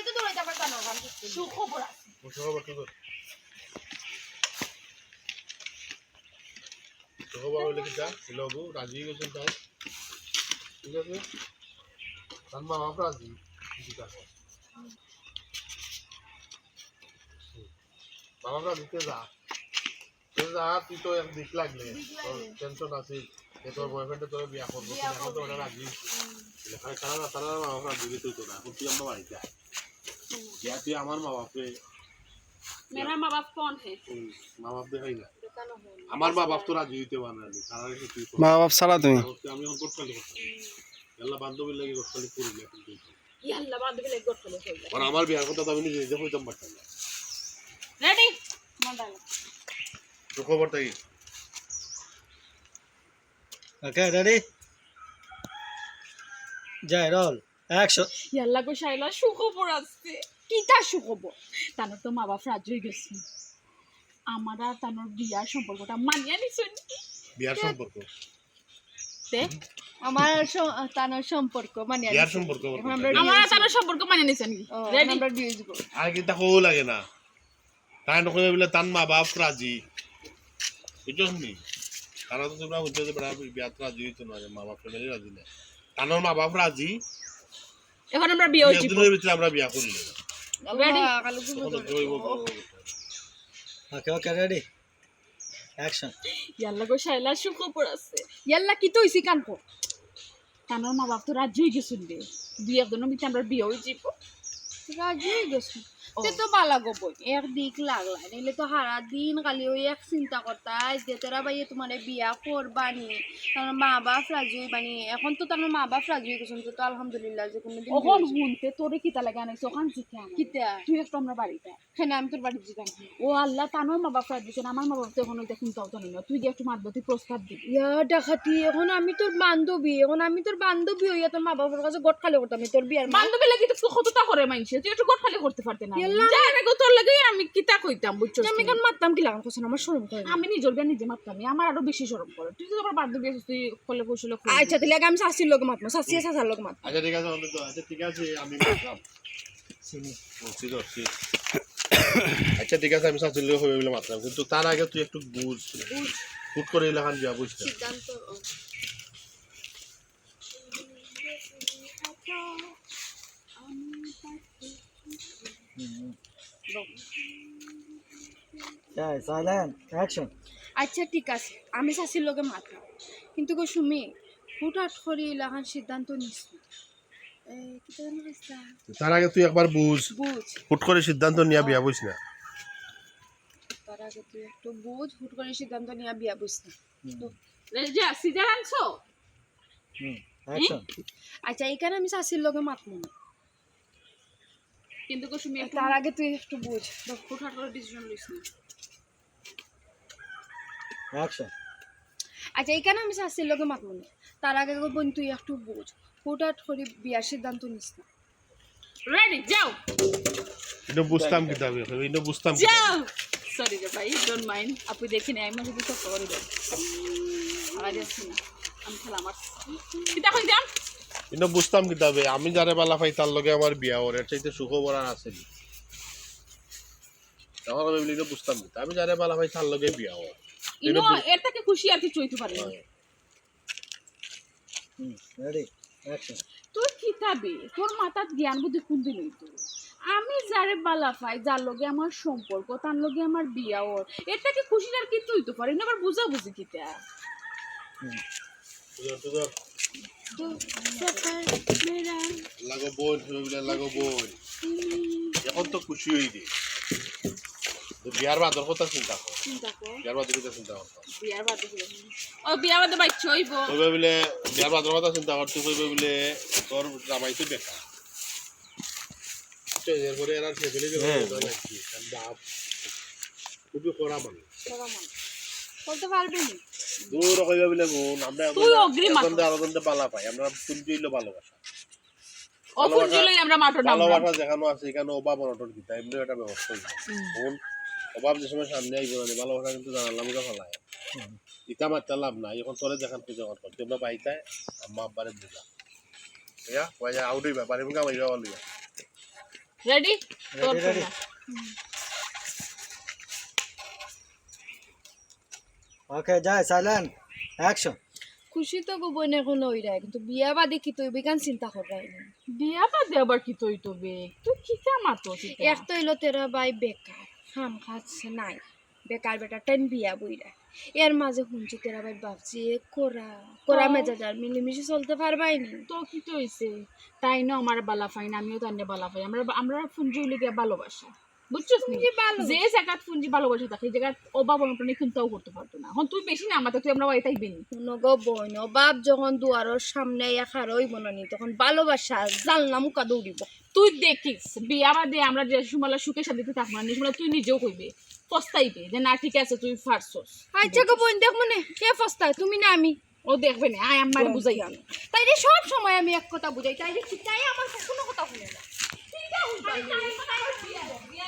তো দৌড়াইতে পারতা না গান করতে সুখবর আছে সুখবর কি কর সুখবর হইলে কি যা লগু রাজি গেছেন তাই ঠিক আছে তার মা বাপ রাজি ঠিক আছে বাবা রাজি তে যা তুই তো এক দিক লাগলে টেনশন আছে যে তোর বয়ফ্রেন্ডে তোর বিয়া করবো এখন তো ওরা রাজি লেখায় তারা মা বাপ রাজি তুই তো না এখন তুই আমার বাড়িতে আয় তুই আমার মা বাপরে मेरा माँ बाप कौन है মা বাপ দেখাই না আমার মা বাপ তো রাজি হইতে পারে না তারা তুই মা বাপ ছাড়া তুমি আমি এখন করতে আল্লাহ বান্ধবীর লাগি করতে করি না কিন্তু यल्ला बाद में लेकर चलो चल আর আমার বিয়ার কথা তো আমি নিজে নিজে হইতাম পারতাম না रेडी मंडाला তো খবরটা কি ওকে রেডি যাই রোল অ্যাকশন यल्ला को शायला সুখবর আছে কিটা সুখবর তানো তো মা বাপ রাজি হয়ে গেছে আমারা তানোর বিয়ার সম্পর্কটা মানিয়ে নিছেন বিয়ার সম্পর্ক তে আমার তানোর সম্পর্ক মানে বিয়ার সম্পর্ক এখন আমরা আমারা তানোর সম্পর্ক মানিয়ে নিছেন রেডি আমরা ডিউজ গো আর কি তা হও লাগে না তাই নকলে বলে তান মা বাপ রাজি বুঝছ নি তারা তো তোমরা হইতে যে বড় বিয়াত রাজি হইতো না মা বাপ ফ্যামিলি রাজি না তানোর মা বাপ রাজি এখন আমরা বিয়ে হইছি দিনের ভিতরে আমরা বিয়া করলি রেডি কালু কি ওকে ওকে রেডি অ্যাকশন यल्ला को शायला সুখবর আছে ইয়াল্লা কি তো হইছি কান কো তানোর মা বাপ তো রাজি হয়ে গেছেন রে দুই একদিনের ভিতরে আমরা বিয়ে হইছি রাজি হয়ে গেছো তে তো বালা গো বই একদিক লাগলা নিলে তো সারা দিন খালি ওই এক চিন্তা করতাই যে তোরা ভাইয়ে তোমার বিয়া করবানি তোমার মা বাপ রাজি হইবানি এখন তো তোমার মা বাপ রাজি হয়ে গেছেন তো আলহামদুলিল্লাহ যে কোনোদিন ওখন শুনতে তোরে কিতা লাগে আনাইছে ওখান থেকে আনা কিতা তুই একটু আমরা বাড়িতে খানে আমি তোর বাড়ি জিগান ও আল্লাহ তানোর মা বাপ রাজি দিচ্ছেন আমার মা বাপ তো এখন ওইটা চিন্তাও জানি না তুই গিয়ে একটু মাতবতি প্রস্তাব দিবি ইয়া ডাকাতি এখন আমি তোর বান্ধবী হইয়া তোর মা বাবার কাছে গট খালি করতাম তোর বিয়ার মা বান্ধবী লাগি তো কতটা করে মাইছে তুই একটু গোট খালি করতে পারতে না ইয়াল্লা। যাই না গো তোর লাগে আমি কিতা কইতাম বুঝছস আমি কেন মারতাম কি লাগান কোন আমার শরম করে না। আমি নিজের বিয়া নিজে মারতাম আমার আরো বেশি শরম করে তুই তো আবার বান্ধবী আছিস তুই কলে কৌশলে আচ্ছা তাহলে আগে আমি শাশির লোক মাতবো শাশি শাশার লোক মাত আচ্ছা ঠিক আছে অন্তত আচ্ছা ঠিক আছে আমি মানলাম চিনি ঠিক আছে আচ্ছা ঠিক আছে আমি শাশুড়ি হবে বলে মাত্রাম কিন্তু তার আগে তুই একটু বুঝ হুট করে এলাকান বিয়া বুঝতে সিদ্ধান্ত যাই সাইলেন্ট অ্যাকশন আচ্ছা ঠিক আছে আমি শাশির লোকে মাতলাম কিন্তু গো সুমি হুটহাট করে এলাকান সিদ্ধান্ত নিস কি তো জানো রাস্তা তার আগে তুই একবার বুঝ বুঝ হুট করে সিদ্ধান্ত নিয়ে বিয়া বুঝ না তার আগে তুই একটু বুঝ হুট করে সিদ্ধান্ত নিয়ে বিয়া বুঝ না যা সিজার আনছো অ্যাকশন আচ্ছা এখানে আমি শাশির লোকে মাতবো না কিন্তু গো তুমি একটু তার আগে তুই একটু বুঝ হুটহাট করে ডিসিশন লিস না অ্যাকশন আচ্ছা এখানে আমি শাশির লোকে মাতবো না তার আগে গো বোন তুই একটু বুঝ হুটহাট করে বিয়ার সিদ্ধান্ত নিস না রেডি যাও এটা বুঝতাম কি দাবি এটা বুঝতাম কি যাও সরি রে ভাই ডোন্ট মাইন্ড আপনি দেখেন আমি যদি তো করে দেন আওয়াজ আসছে না আমি খেলা আমার কিতা কই যাম এটা বুঝতাম কি দাবি আমি যারে বালা পাই তার লগে আমার বিয়া ওর এর চাইতে সুখবর আর আছে নি তখন আমি বলি এটা বুঝতাম কি আমি যারে বালা পাই তার লগে বিয়া ওর ইনো এর থেকে খুশি আর কিছু হইতে পারে না রেডি অ্যাকশন তোর কিতাবে তোর মাথার জ্ঞান বুদ্ধি কোন দিন হইতো আমি যারে বালা পাই যার লগে আমার সম্পর্ক তার লগে আমার বিয়া ওর এর থেকে খুশি আর কিছু হইতে পারে না আবার বুঝা বুঝি কিতা লাগো বোন লাগো বোন এখন তো খুশি হই দি বিয়ার বাদর কথা চিন্তা কর চিন্তা কর বিয়ার বাদর কথা চিন্তা কর বিয়ার বাদে ও বিয়া বাদে বাইছ হইব কইবে বলে বিয়ার বাদর কথা চিন্তা কর তুই কইবে বলে তোর জামাই তো বেকা তো এরপরে এরা ফ্যামিলি নাকি বাপ খুবই করা মানে বলতে পারবি না দূর কইবে বলে বোন আমরা তুই অগ্রিম আলাদা পালা পাই আমরা তুমি হইলো ভালোবাসা অফুল জুলাই আমরা মাঠর নাম ভালোবাসা যেখানে আছে এখানে অভাব অনটন দিতে এমনি একটা ব্যবস্থা বোন অভাব যে সময় সামনে আইব না ভালোবাসা কিন্তু জানালাম ওটা ফেলায় ইটা মারতে লাভ নাই এখন তোরে যেখান পুজো করতে তোমরা পাইতায় আম্মা আব্বারে বুঝা ইয়া কয় আউটই ব্যাপারে মুখা মাইবা বলিয়া রেডি তোর Ready, ready. ওকে যাই সাইলেন্ট অ্যাকশন খুশি তো গো বোন এখন ওইরা কিন্তু বিয়া বাদে কি তুই বিকান চিন্তা করাই না বিয়া বাদে আবার কি তুই তো বে তুই কি কামাতো এক তো এলো তেরা ভাই বেকার হাম খাচ্ছে নাই বেকার বেটা টেন বিয়া বইরা এর মাঝে শুনছি তেরা ভাই ভাবছি কোরা কোরা মেজাজার মিলেমিশে চলতে পারবাই নি তো কি তো হইছে তাই না আমার বালা পাই না আমিও তার বালা পাই আমরা আমরা ফুঞ্জি হইলে গিয়া ভালোবাসা বুঝছিস নি ফুঞ্জি ভালো। যে জায়গাত ফুঞ্জি ভালোবাসা থাকে এই জায়গাত অভাব অনটনে চিন্তাও করতে পারতো না এখন তুই বেশি না আমাদের তুই আমরা বাড়িতে আইবেনি শুনো গো বোন ও বাপ যখন দুয়ারের সামনে একার ওই বনানি তখন ভালোবাসা জানলা মুখা দৌড়িব তুই দেখিস বিয়া বাদে আমরা যে সময় সুখে শান্তিতে থাকবো না সময় তুই নিজেও কইবে পস্তাইবে যে না ঠিক আছে তুই ফারছস আচ্ছা গো বোন দেখ মনে কে ফস্তায় তুমি না আমি ও দেখবে না আয় আমার বুঝাই আনো তাই রে সব সময় আমি এক কথা বুঝাই তাই রে তাই আমার কোনো কথা শুনে না বিয়া